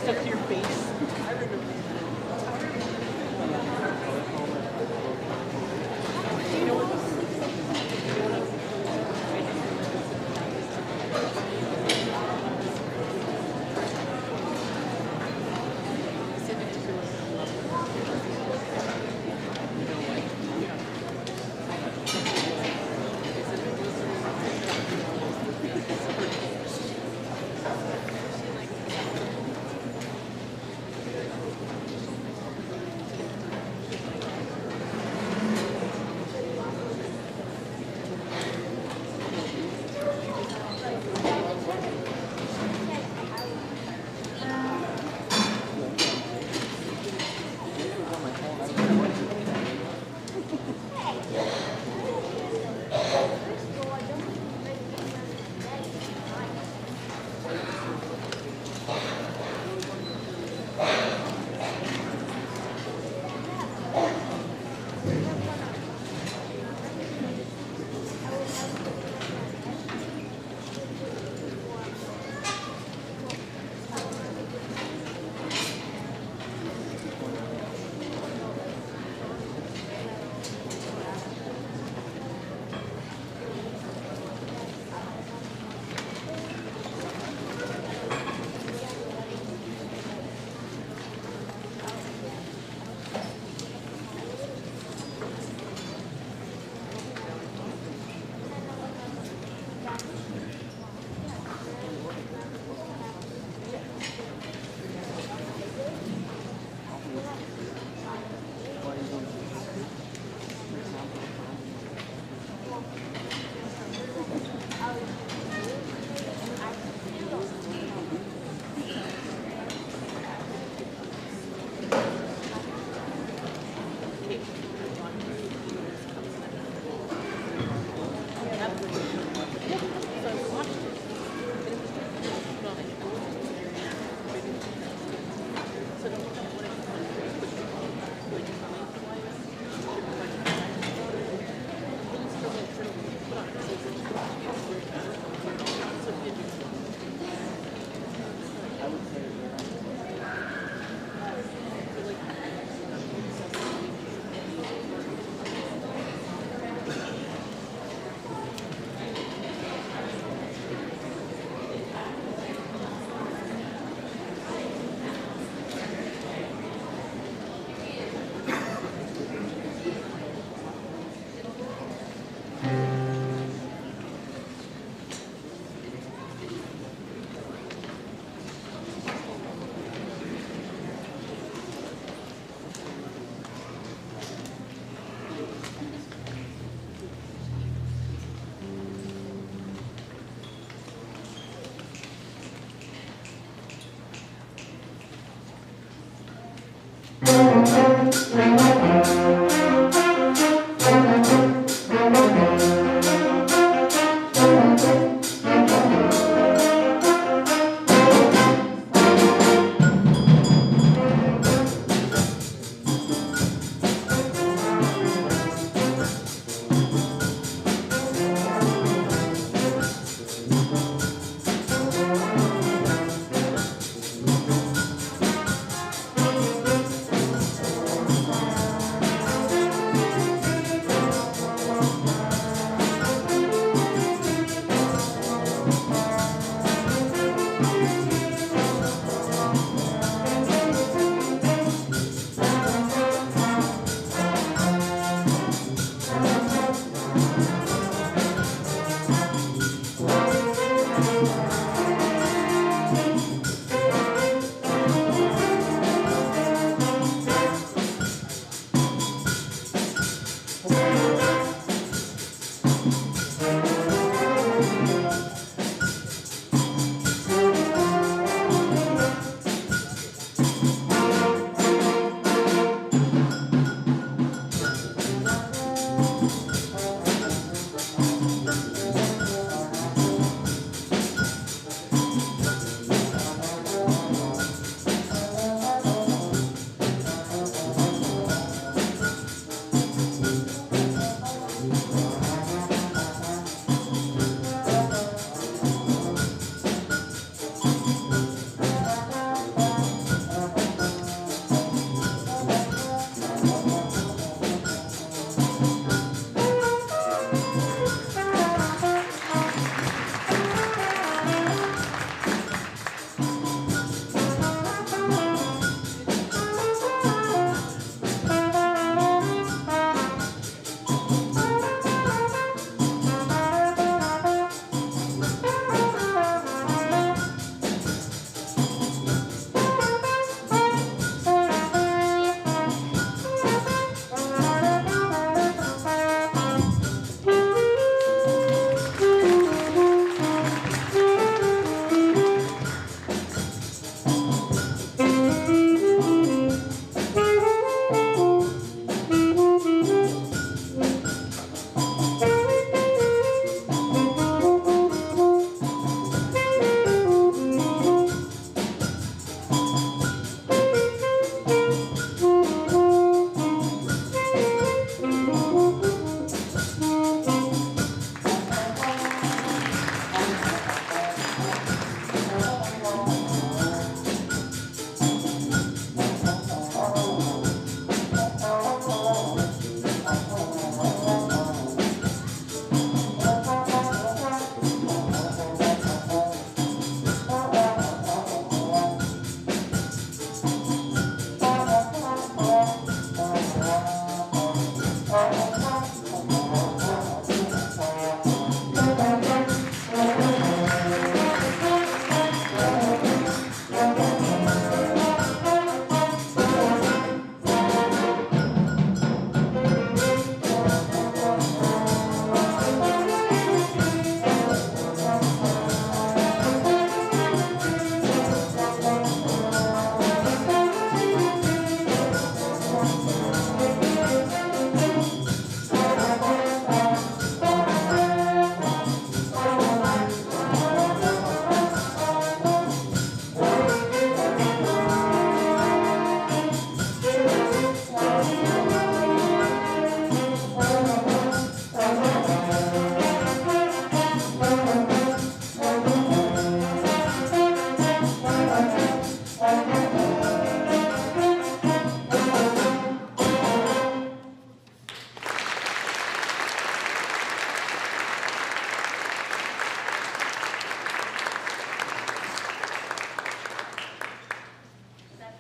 Stuck to your face.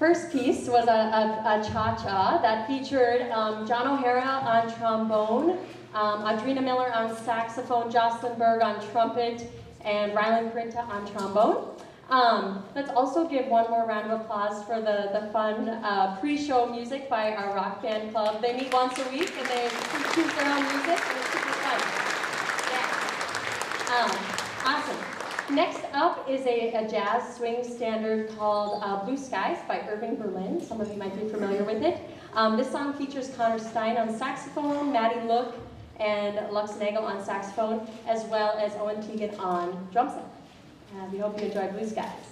first piece was a cha-cha that featured John O'Hara on trombone, Audrina Miller on saxophone, Jocelyn Berg on trumpet, and Rylan Corinta on trombone. Let's also give one more round of applause for the fun pre-show music by our rock band club. They meet once a week and they choose their own music and it's super fun. Yeah. Awesome. Next up is a jazz swing standard called Blue Skies by Irving Berlin. Some of you might be familiar with it. This song features Connor Stein on saxophone, Maddie Look, and Lux Nagel on saxophone, as well as Owen Teagan on drum set. We hope you enjoy Blue Skies.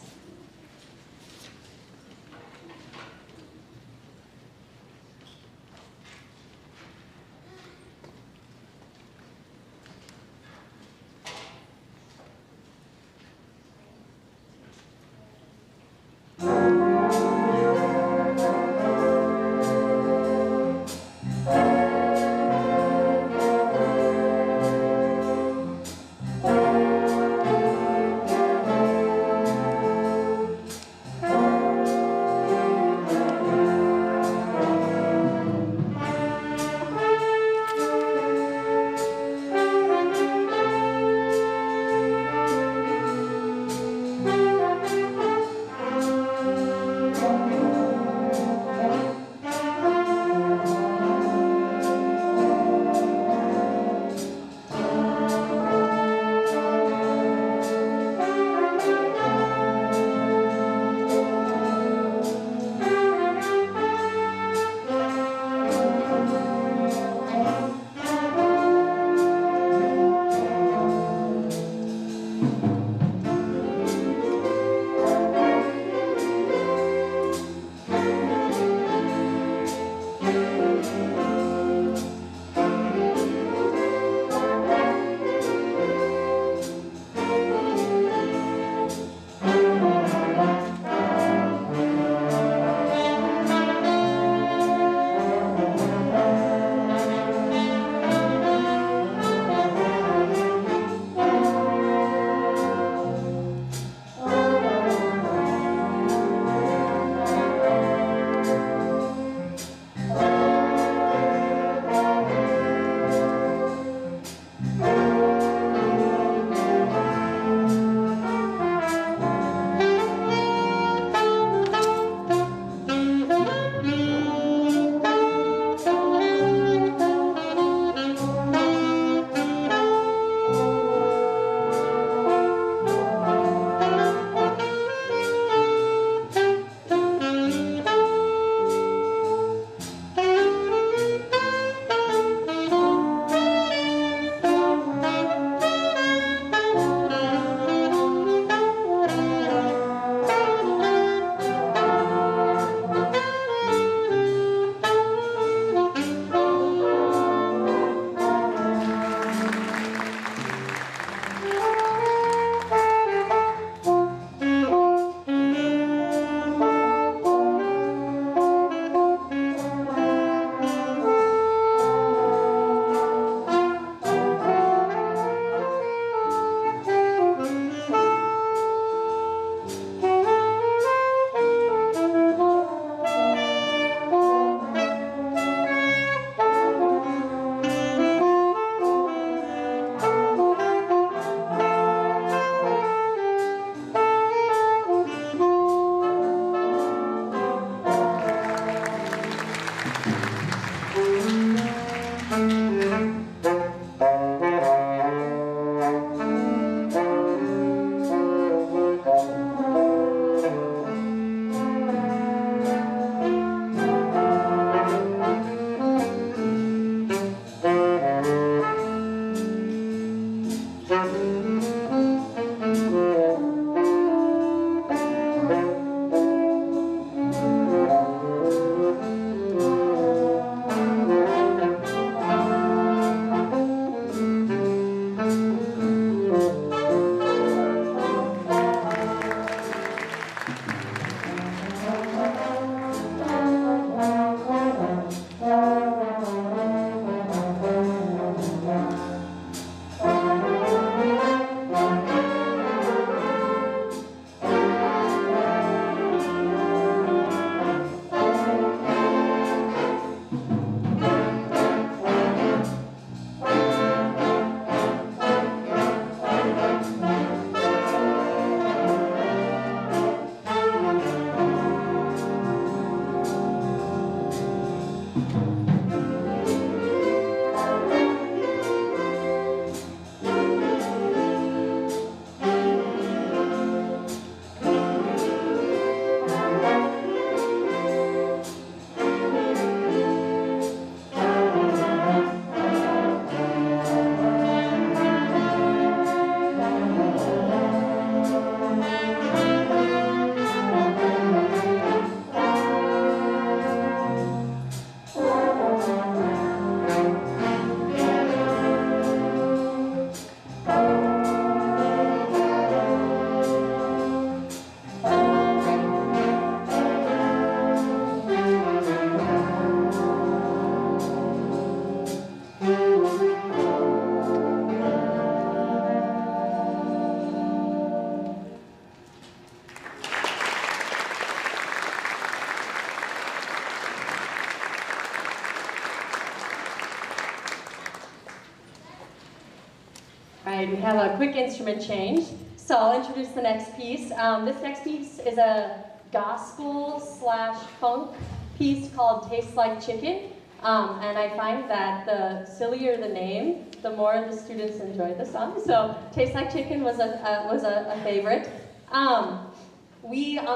we have a quick instrument change. So I'll introduce the next piece. This next piece is a gospel/funk piece called Tastes Like Chicken. And I find that the sillier the name, the more the students enjoy the song. So Tastes Like Chicken was a favorite. On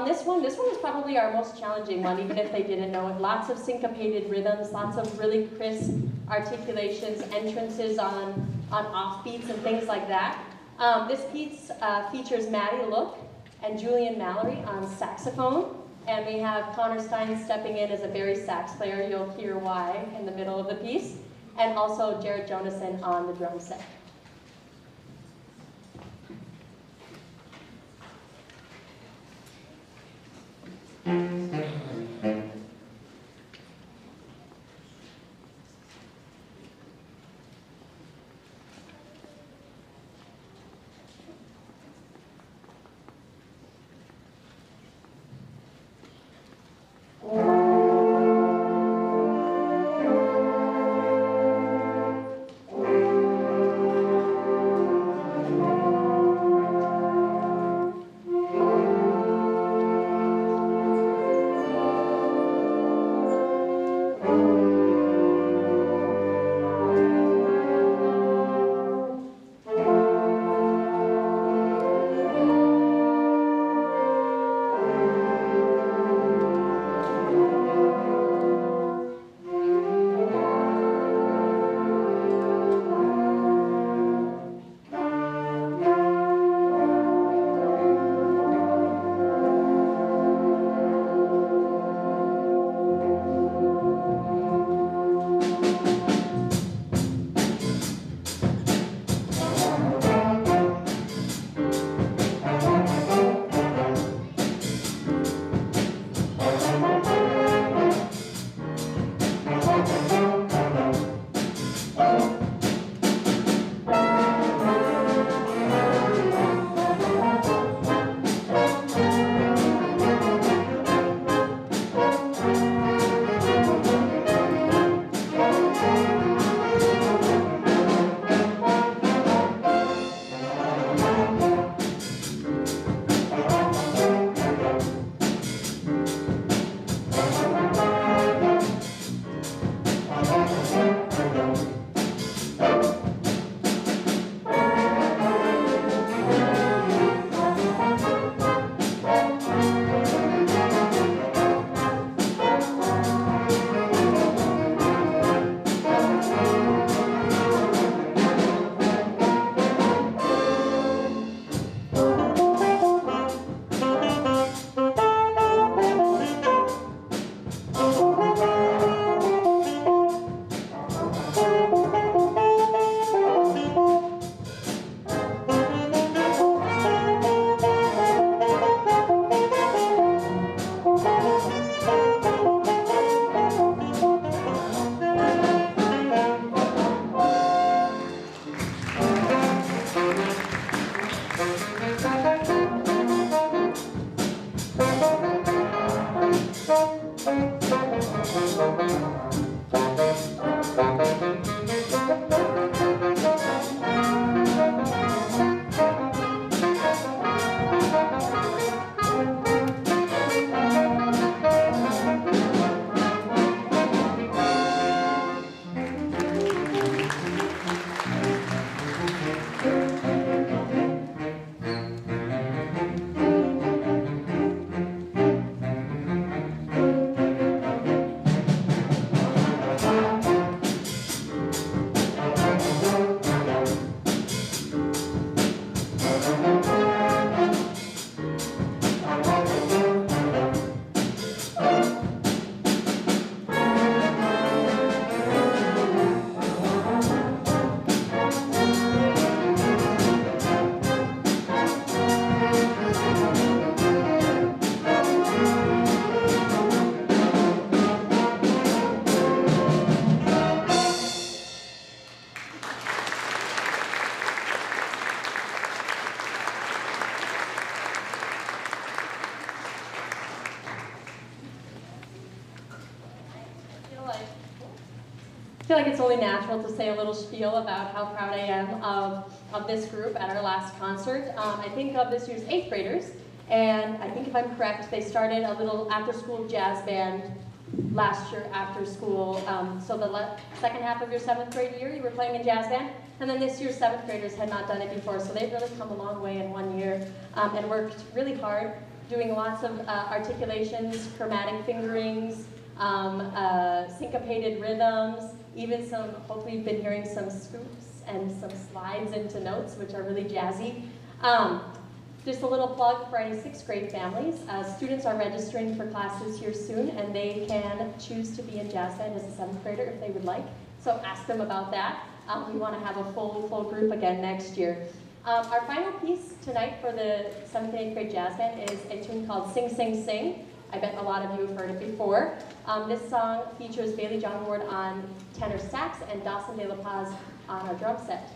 this one was probably our most challenging one, even if they didn't know it. Lots of syncopated rhythms, lots of really crisp articulations, entrances on offbeats and things like that. This piece features Maddie Look and Julian Mallory on saxophone, and we have Connor Stein stepping in as a bari sax player. You'll hear why in the middle of the piece, and also Jared Jonason on the drum set. I feel like it's only natural to say a little spiel about how proud I am of of this group at our last concert. I think of this year's 8th graders, and I think if I'm correct, they started a little after-school jazz band last year after school. So the second half of your 7th grade year, you were playing in jazz band, and then this year's 7th graders had not done it before, so they've really come a long way in 1 year and worked really hard, doing lots of articulations, chromatic fingerings, syncopated rhythms, even some, hopefully you've been hearing some scoops and some slides into notes, which are really jazzy. Just a little plug for any 6th grade families. Students are registering for classes here soon, and they can choose to be in jazz band as a 7th grader if they would like. So ask them about that. We want to have a full group again next year. Our final piece tonight for the 7th and 8th grade jazz band is a tune called Sing, Sing, Sing. I bet a lot of you have heard it before. This song features Bailey John Ward on tenor sax and Dawson De La Paz on our drum set.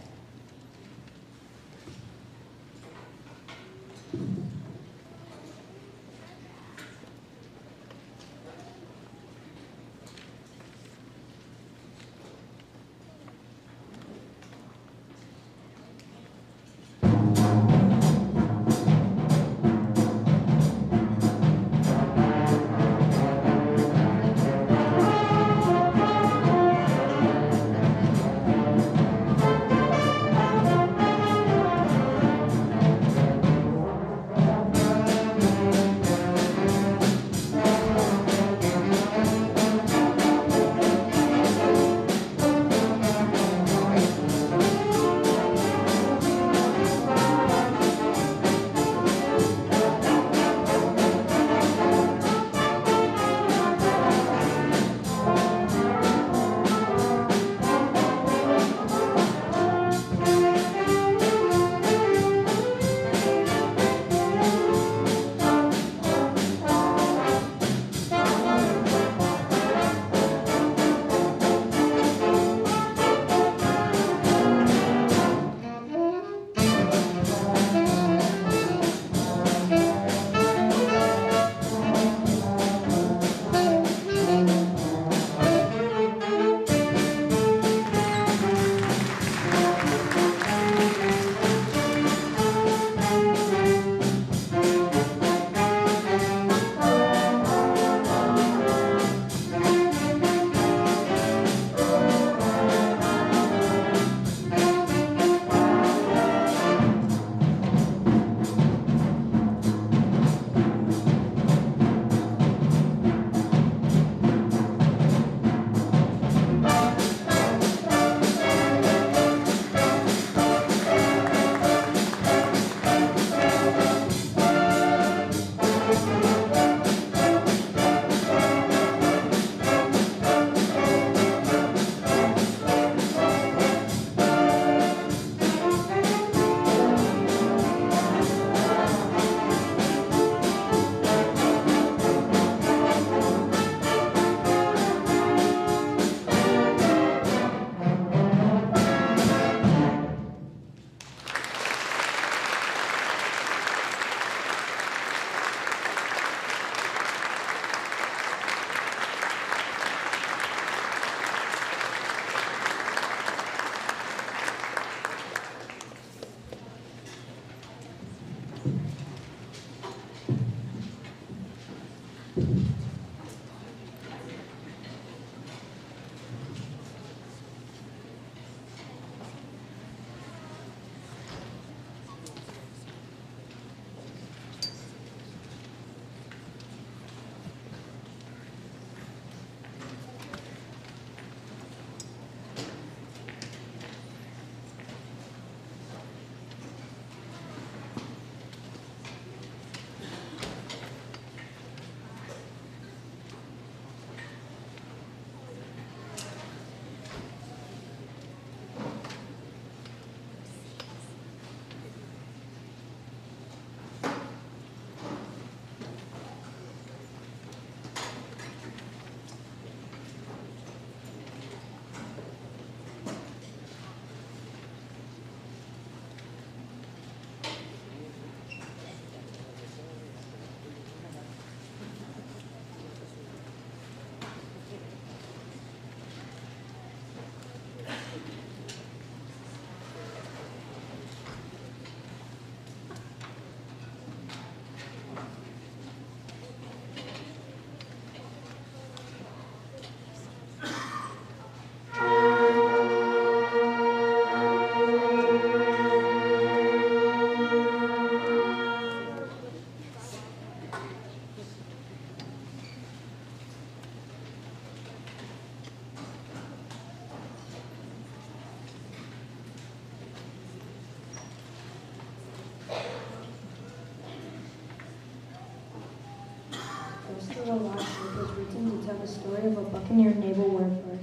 of a Lost Ship was written to tell the story of a buccaneer naval warfare.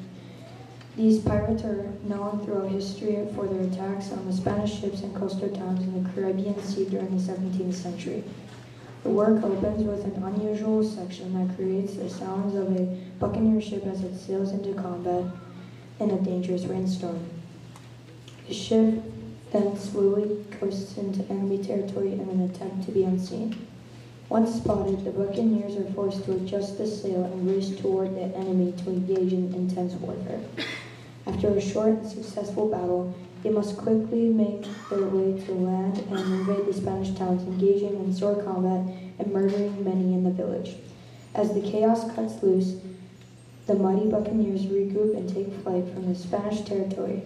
These pirates are known throughout history for their attacks on the Spanish ships and coastal towns in the Caribbean Sea during the 17th century. The work opens with an unusual section that creates the sounds of a buccaneer ship as it sails into combat in a dangerous rainstorm. The ship then slowly coasts into enemy territory in an attempt to be unseen. Once spotted, the buccaneers are forced to adjust the sail and race toward the enemy to engage in intense warfare. After a short and successful battle, they must quickly make their way to land and invade the Spanish towns, engaging in sword combat and murdering many in the village. As the chaos cuts loose, the mighty buccaneers regroup and take flight from the Spanish territory.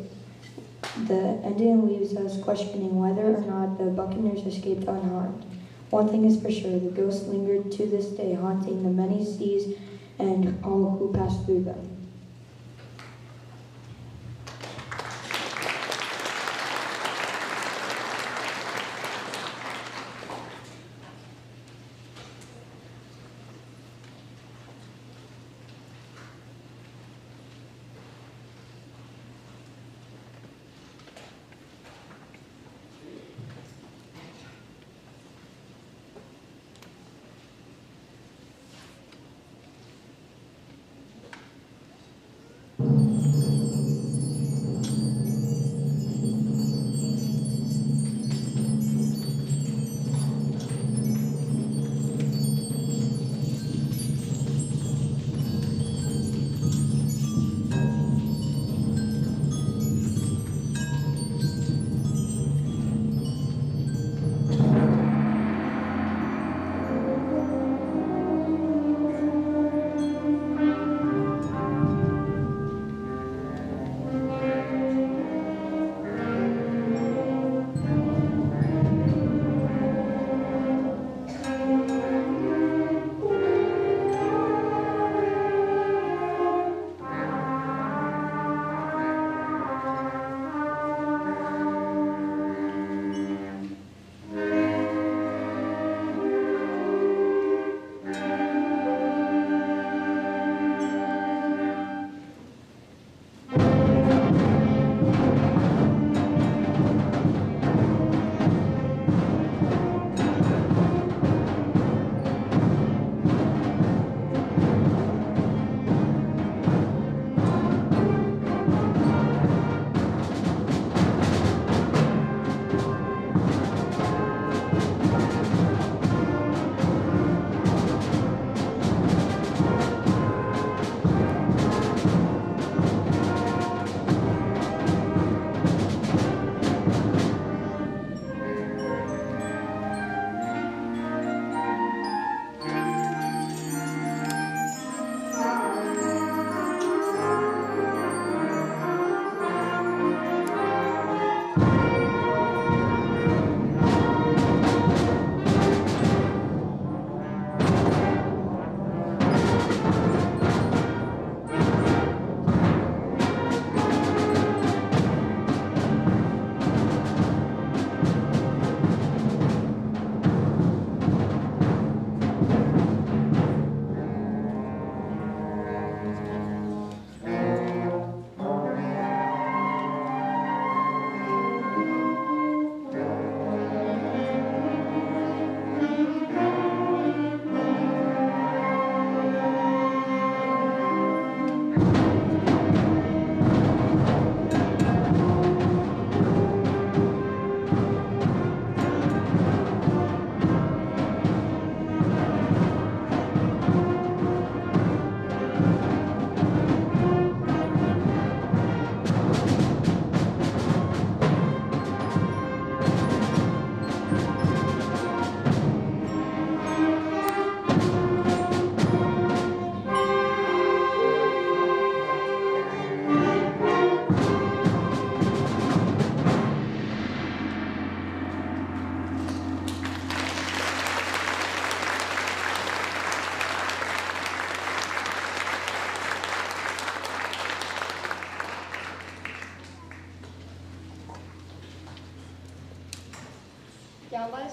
The ending leaves us questioning whether or not the buccaneers escaped unharmed. One thing is for sure, the ghost lingered to this day, haunting the many seas and all who passed through them.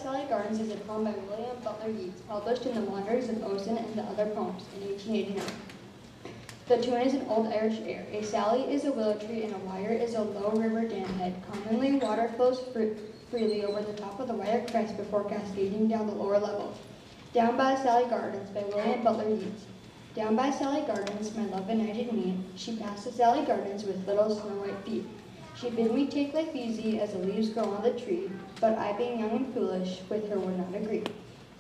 Sally Gardens is a poem by William Butler Yeats, published in The Wanderings of Ossian and the Other Poems in 1889. The tune is an old Irish air. A sally is a willow tree, and a wire is a low river dam head. Commonly, water flows freely over the top of the wire crest before cascading down the lower level. Down by Sally Gardens by William Butler Yeats. Down by Sally Gardens, my love benighted me. She passed the Sally Gardens with little snow-white feet. She bid me take life easy as the leaves grow on the tree, but I, being young and foolish, with her would not agree.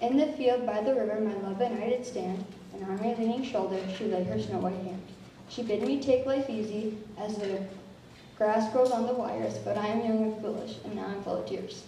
In the field by the river, my love and I did stand, and on my leaning shoulder she laid her snow-white hand. She bid me take life easy as the grass grows on the wires, but I am young and foolish, and now I'm full of tears.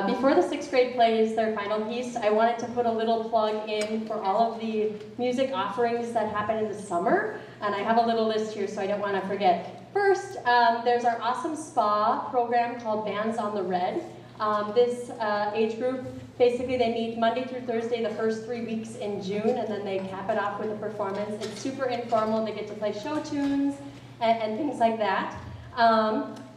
Before the sixth grade plays their final piece, I wanted to put a little plug in for all of the music offerings that happen in the summer, and I have a little list here so I don't want to forget. First, there's our awesome spa program called Bands on the Red. This age group, basically they meet Monday through Thursday the first 3 weeks in June, and then they cap it off with a performance. It's super informal. They get to play show tunes and things like that.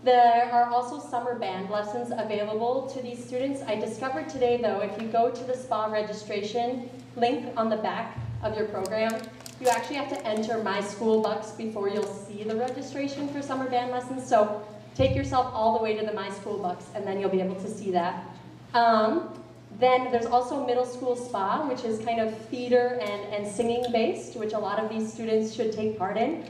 There are also summer band lessons available to these students. I discovered today, though, if you go to the SPA registration link on the back of your program, you actually have to enter My School Bucks before you'll see the registration for summer band lessons. So take yourself all the way to the My School Bucks, and then you'll be able to see that. Then there's also middle school SPA, which is kind of theater and singing based, which a lot of these students should take part in.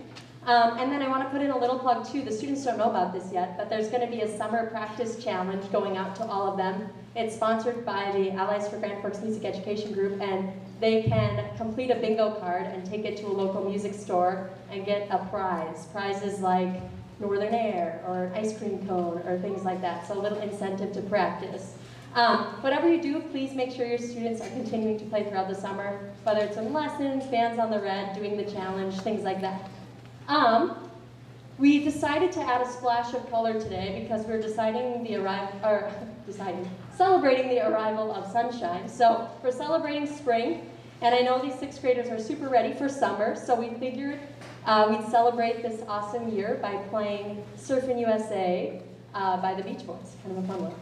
And then I want to put in a little plug too. The students don't know about this yet, but there's going to be a summer practice challenge going out to all of them. It's sponsored by the Allies for Grand Forks Music Education Group, and they can complete a bingo card and take it to a local music store and get a prize. Prizes like Northern Air or an ice cream cone or things like that, so a little incentive to practice. Whatever you do, please make sure your students are continuing to play throughout the summer, whether it's in lessons, bands on the red, doing the challenge, things like that. We decided to add a splash of color today because we're celebrating the arrival of sunshine. So we're celebrating spring, and I know these 6th graders are super ready for summer, so we figured we'd celebrate this awesome year by playing Surfin' USA by the Beach Boys. Kind of a fun one.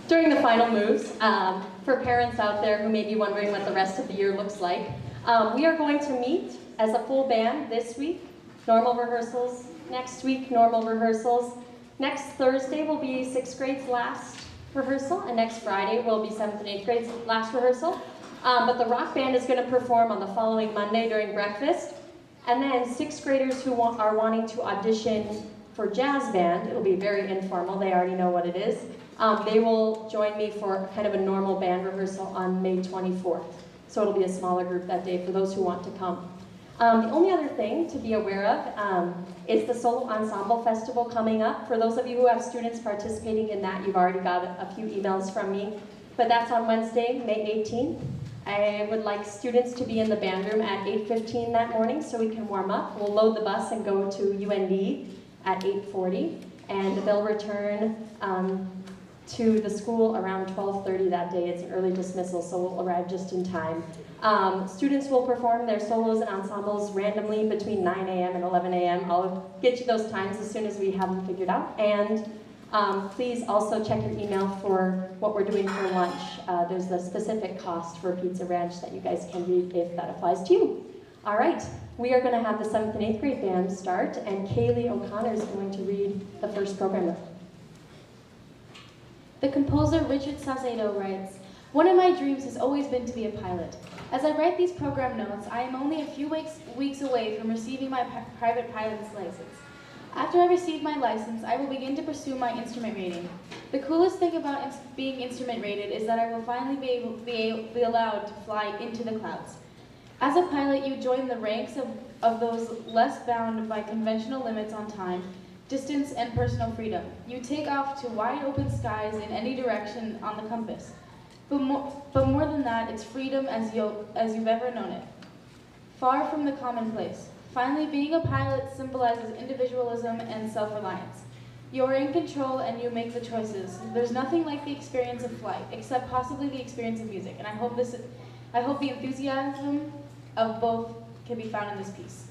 during the final moves, for parents out there who may be wondering what the rest of the year looks like, we are going to meet as a full band this week, normal rehearsals, next week, normal rehearsals. Next Thursday will be 6th grade's last rehearsal, and next Friday will be 7th and 8th grade's last rehearsal. But the rock band is going to perform on the following Monday during breakfast. And then 6th graders who are wanting to audition for jazz band, it'll be very informal, they already know what it is. They will join me for kind of a normal band rehearsal on May 24th. So it'll be a smaller group that day for those who want to come. The only other thing to be aware of is the Solo Ensemble Festival coming up. For those of you who have students participating in that, you've already got a few emails from me. But that's on Wednesday, May 18th. I would like students to be in the band room at 8:15 that morning so we can warm up. We'll load the bus and go to UND at 8:40, and they'll return to the school around 12:30 that day. It's an early dismissal, so we'll arrive just in time. Students will perform their solos and ensembles randomly between 9 a.m. and 11 a.m. I'll get you those times as soon as we have them figured out. And please also check your email for what we're doing for lunch. There's a specific cost for Pizza Ranch that you guys can read if that applies to you. All right, we are going to have the 7th and 8th grade band start, and Kaylee O'Connor is going to read the first program note. The composer Richard Saucedo writes, "One of my dreams has always been to be a pilot. As I write these program notes, I am only a few weeks away from receiving my private pilot's license. After I receive my license, I will begin to pursue my instrument rating. The coolest thing about being instrument rated is that I will finally be allowed to fly into the clouds. As a pilot, you join the ranks of those less bound by conventional limits on time, distance, and personal freedom. You take off to wide open skies in any direction on the compass. But more than that, it's freedom as you've ever known it. Far from the commonplace. Finally, being a pilot symbolizes individualism and self-reliance. You're in control and you make the choices. There's nothing like the experience of flight, except possibly the experience of music. And I hope the enthusiasm of both can be found in this piece."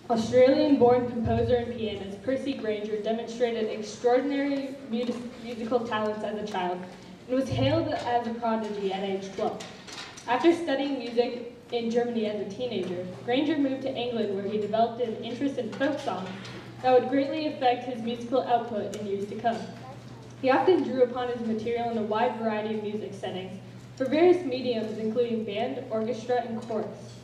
Australian-born composer and pianist Percy Grainger demonstrated extraordinary musical talents as a child and was hailed as a prodigy at age 12. After studying music in Germany as a teenager, Grainger moved to England where he developed an interest in folk songs that would greatly affect his musical output in years to come. He often drew upon his material in a wide variety of music settings for various mediums including band, orchestra, and chorus.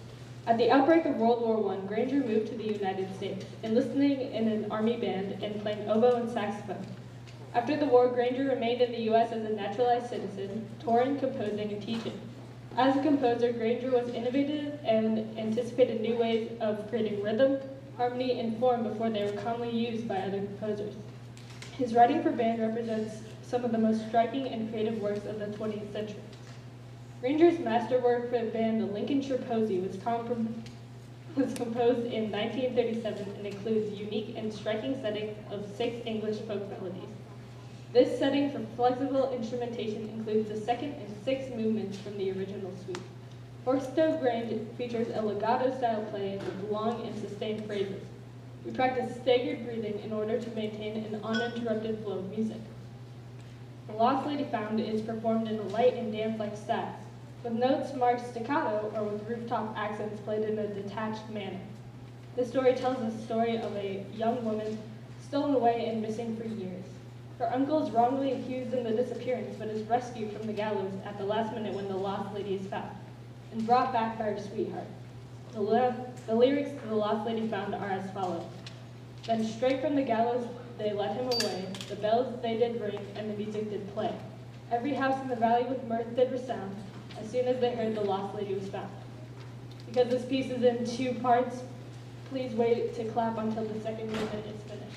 At the outbreak of World War I, Grainger moved to the United States, enlisting in an army band and playing oboe and saxophone. After the war, Grainger remained in the U.S. as a naturalized citizen, touring, composing, and teaching. As a composer, Grainger was innovative and anticipated new ways of creating rhythm, harmony, and form before they were commonly used by other composers. His writing for band represents some of the most striking and creative works of the 20th century. Grainger's masterwork for the band, the Lincolnshire Posy, was composed in 1937 and includes unique and striking settings of 6 English folk melodies. This setting for flexible instrumentation includes the 2nd and 6th movements from the original suite. Forkstove Grange features a legato-style playing with long and sustained phrases. We practice staggered breathing in order to maintain an uninterrupted flow of music. The Lost Lady Found is performed in a light and dance-like style, with notes marked staccato or with rooftop accents played in a detached manner. This story tells the story of a young woman stolen away and missing for years. Her uncle is wrongly accused in the disappearance, but is rescued from the gallows at the last minute when the lost lady is found, and brought back by her sweetheart. The lyrics to The Lost Lady Found are as follows. Then straight from the gallows they led him away, the bells they did ring, and the music did play. Every house in the valley with mirth did resound, as soon as they heard the lost lady was found. Because this piece is in 2 parts, please wait to clap until the 2nd movement is finished.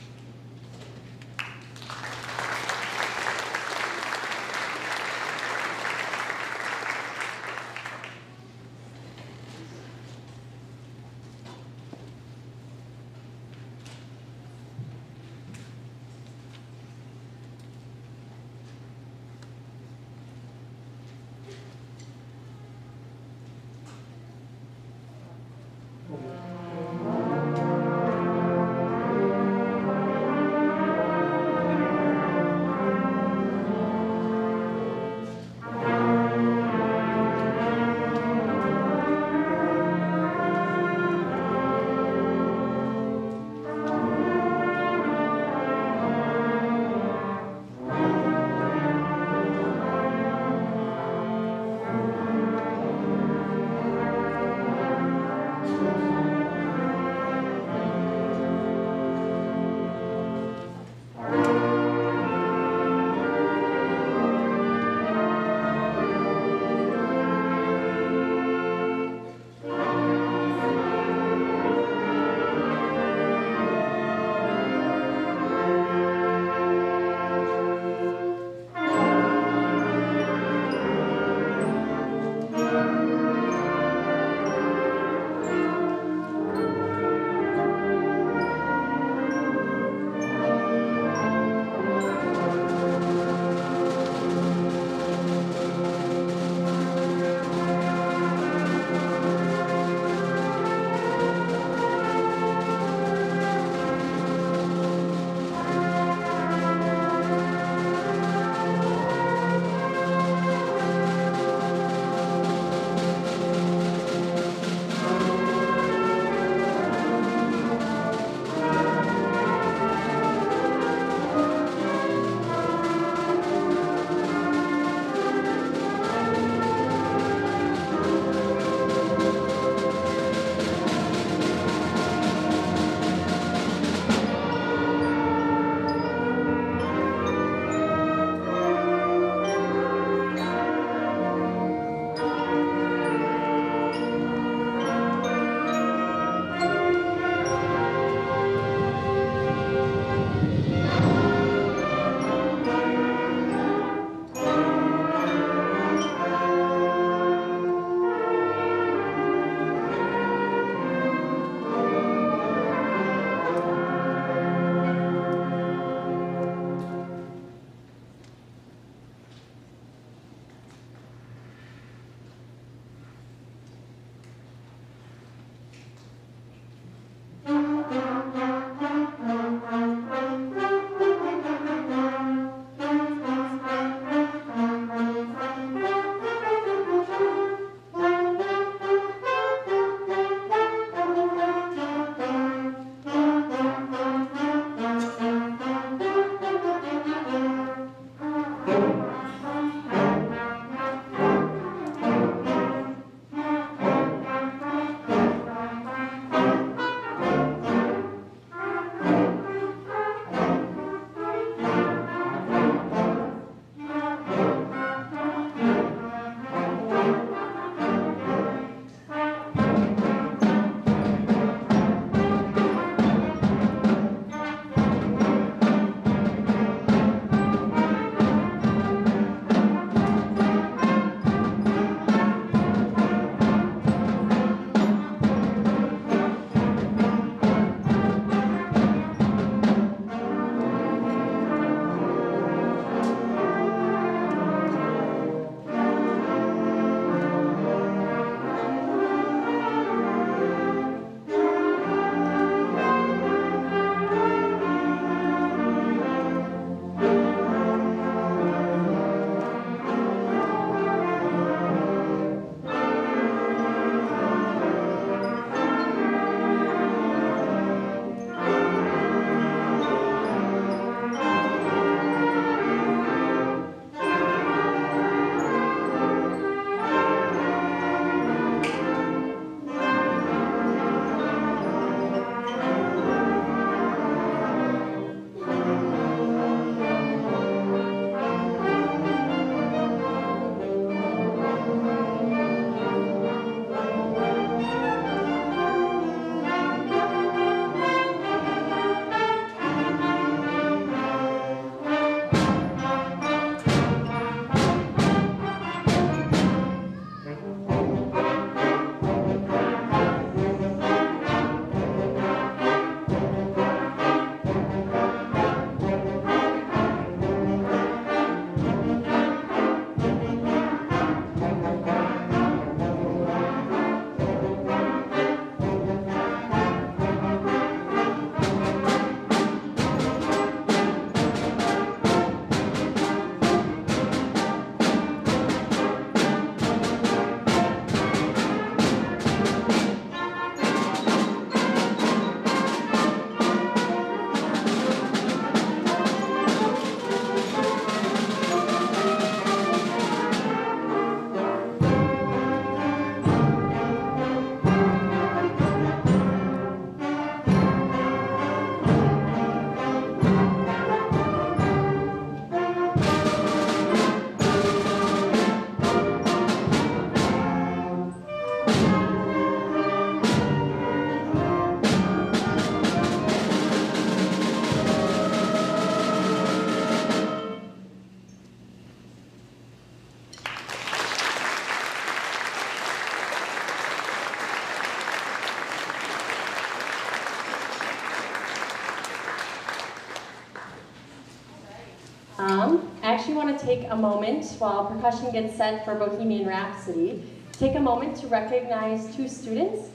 actually want to take a moment while percussion gets set for Bohemian Rhapsody, take a moment to recognize two students.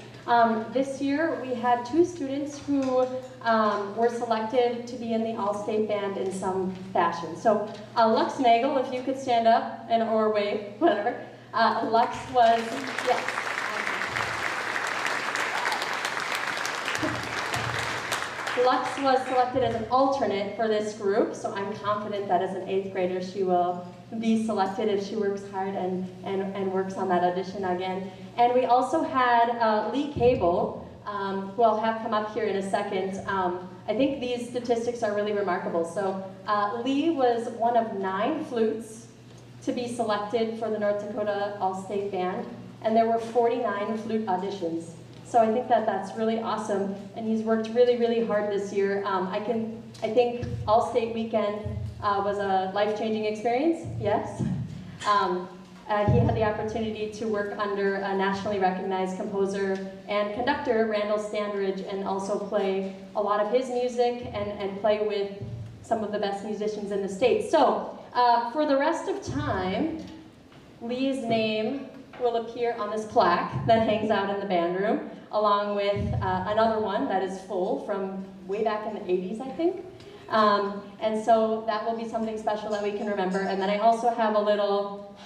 This year we had two students who were selected to be in the All-State Band in some fashion. So Lux Nagel, if you could stand up and or wave, whatever. Lux was, yes. Lux was selected as an alternate for this group, so I'm confident that as an 8th grader she will be selected if she works hard and works on that audition again. And we also had Lee Cable, who I'll have come up here in a second. I think these statistics are really remarkable. So Lee was one of 9 flutes to be selected for the North Dakota All-State Band, and there were 49 flute auditions. So I think that that's really awesome, and he's worked really, really hard this year. I think All-State Weekend was a life-changing experience, yes. He had the opportunity to work under a nationally recognized composer and conductor, Randall Standridge, and also play a lot of his music and play with some of the best musicians in the state. So for the rest of time, Lee's name will appear on this plaque that hangs out in the band room, along with another one that is full from way back in the 80s, I think. And so that will be something special that we can remember. And then I also have a little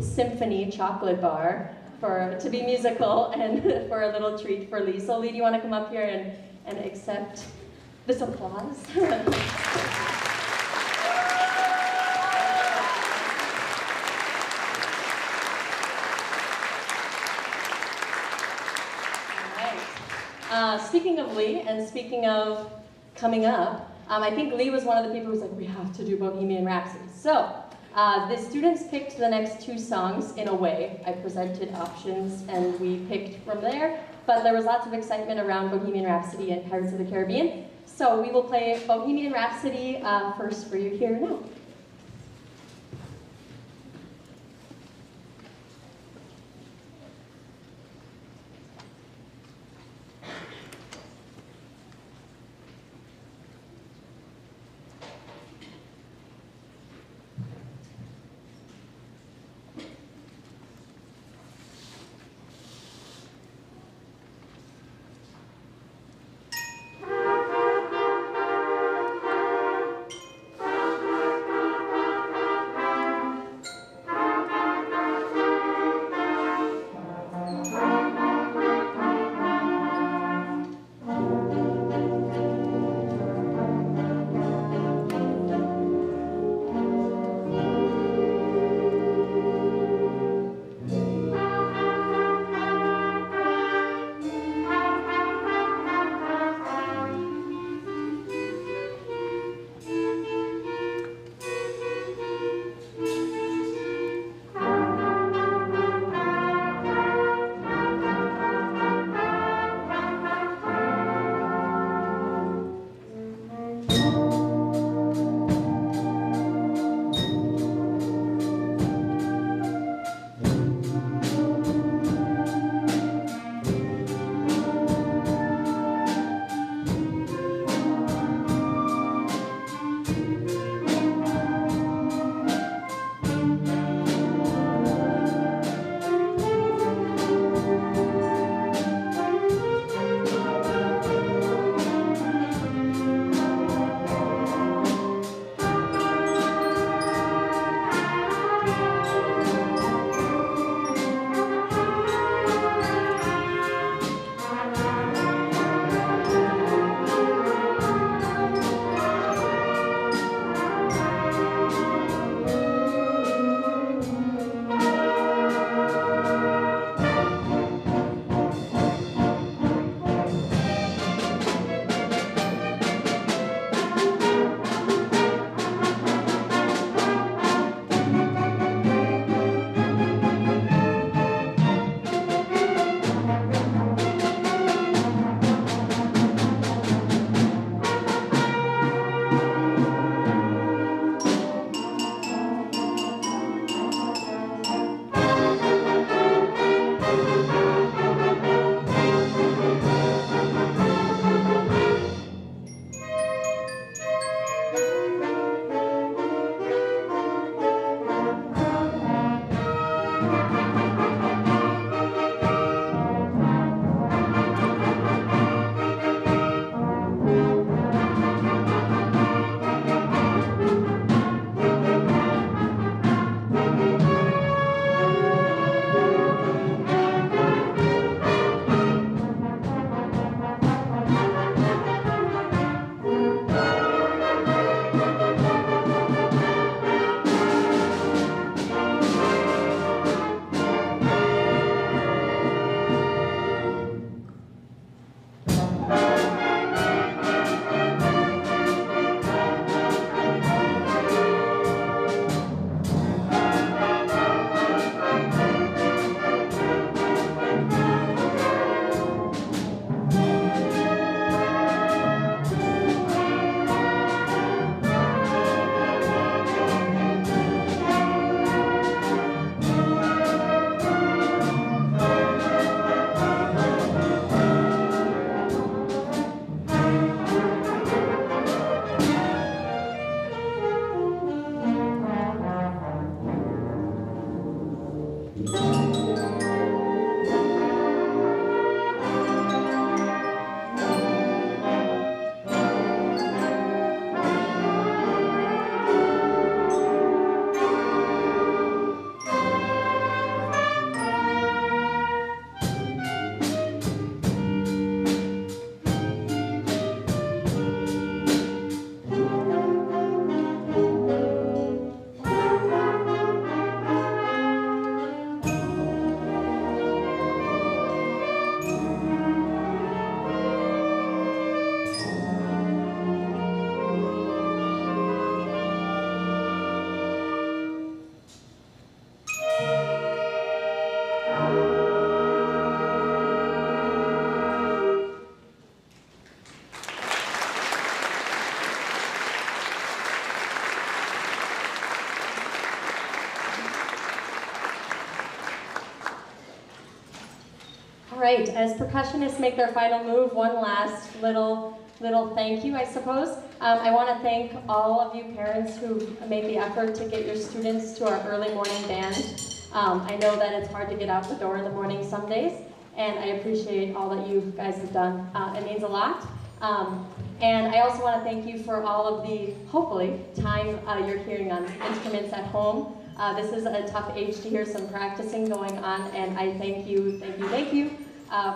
symphony chocolate bar to be musical and for a little treat for Lee. So Lee, do you want to come up here and accept this applause? Speaking of Lee, and speaking of coming up, I think Lee was one of the people who was like, we have to do Bohemian Rhapsody. So, the students picked the next 2 songs in a way. I presented options and we picked from there, but there was lots of excitement around Bohemian Rhapsody and Pirates of the Caribbean. So we will play Bohemian Rhapsody first for you here now. right, as percussionists make their final move, one last little thank you, I suppose. I want to thank all of you parents who made the effort to get your students to our early morning band. I know that it's hard to get out the door in the morning some days, and I appreciate all that you guys have done. It means a lot. And I also want to thank you for all of the, hopefully, time you're hearing on instruments at home. This is a tough age to hear some practicing going on, and I thank you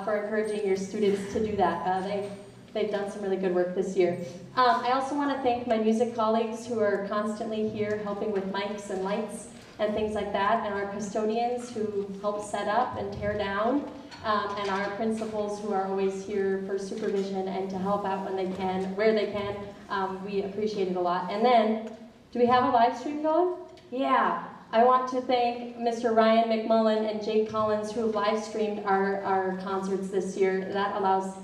for encouraging your students to do that. They've done some really good work this year. I also want to thank my music colleagues who are constantly here helping with mics and lights and things like that, and our custodians who help set up and tear down, and our principals who are always here for supervision and to help out when they can, where they can. We appreciate it a lot. And then, do we have a live stream going? Yeah. I want to thank Mr. Ryan McMullen and Jake Collins who have live streamed our concerts this year. That allows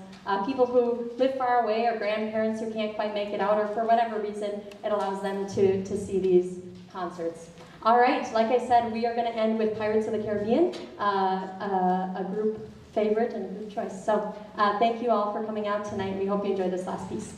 people who live far away or grandparents who can't quite make it out or for whatever reason, it allows them to see these concerts. All right, like I said, we are going to end with Pirates of the Caribbean, a group favorite and a group choice. So thank you all for coming out tonight. We hope you enjoyed this last piece.